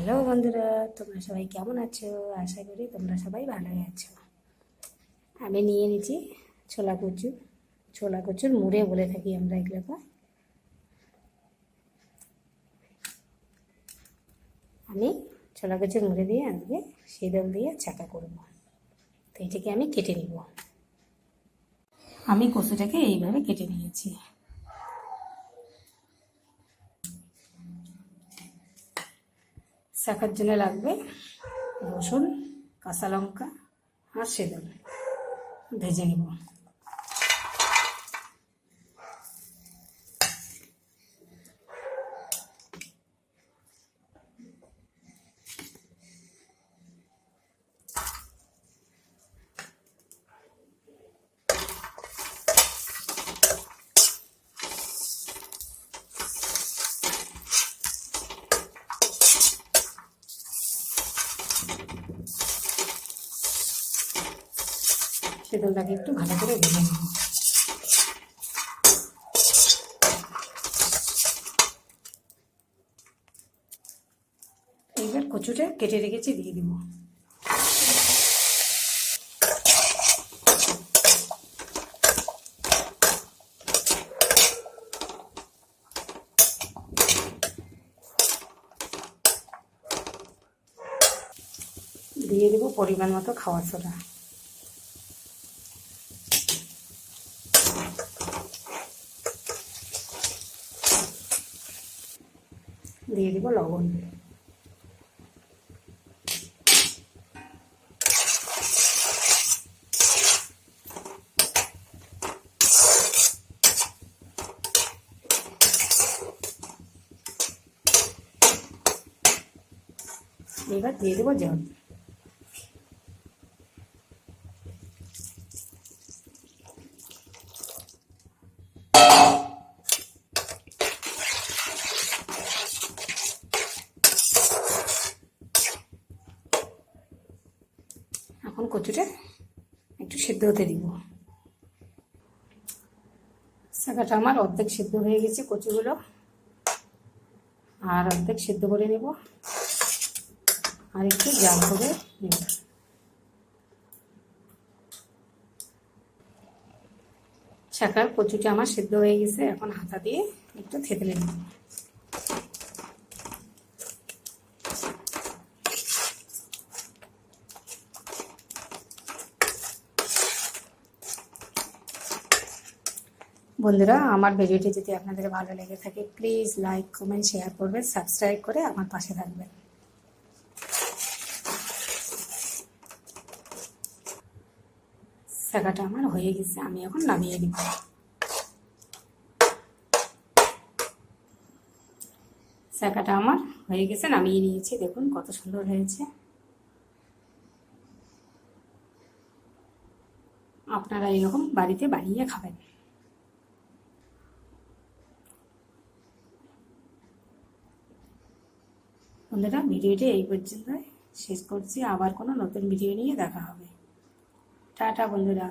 Hello বন্ধুরা, তোমরা সবাই কেমন আছো? আশা করি তোমরা সবাই ভালোই আছো। আমি নিয়ে নিচ্ছি ছোলা কচুর মুড়ে বলে থাকি আমরা এগুলোকে। আমি ছোলা কচুর মুড়ে দিয়ে আজকে শীতল দিয়ে ছাঁকা করব। তো এটাকে আমি কেটে নিব। আমি কচুটাকে এইভাবে কেটে নিয়েছি। ছাঁকার জন্য লাগবে রসুন, কাঁচা লঙ্কা আর শীতল ভেজে নিব। শীতলটাকে একটু ভালো করে ভেজে নেব। এইবার কচুটা কেটে রেখেছি দিয়ে দিব। দিয়ে দেব পরিমাণ মতো খাওয়ার সোডা। দিয়ে দেব লবণ। এবার দিয়ে দেবো জল। এখন কচুটা একটু সেদ্ধ হতে দিব। শাকাটা আমার অর্ধেক সেদ্ধ হয়ে গেছে কচুগুলো, আর অর্ধেক সেদ্ধ করে নেব আর একটু জাল করে নেব। শাকার কচুটা আমার সেদ্ধ হয়ে গেছে, এখন হাতা দিয়ে একটু থেতলে নেব। বন্ধুরা, আমার ভিডিওটি যদি আপনাদের ভালো লেগে থাকে প্লিজ লাইক, কমেন্ট, শেয়ার করবেন, সাবস্ক্রাইব করে আমার পাশে থাকবেন। শাকাটা আমার হয়ে গেছে, আমি এখন নামিয়ে দিব। শাকাটা আমার হয়ে গেছে, নামিয়ে নিয়েছি। দেখুন কত সুন্দর হয়েছে। আপনারা এরকম বাড়িতে বানিয়ে খাবেন। বন্ধুরা, ভিডিওটি এই পর্যন্ত শেষ করছি। আবার কোনো নতুন ভিডিও নিয়ে দেখা হবে। টাটা বন্ধুরা।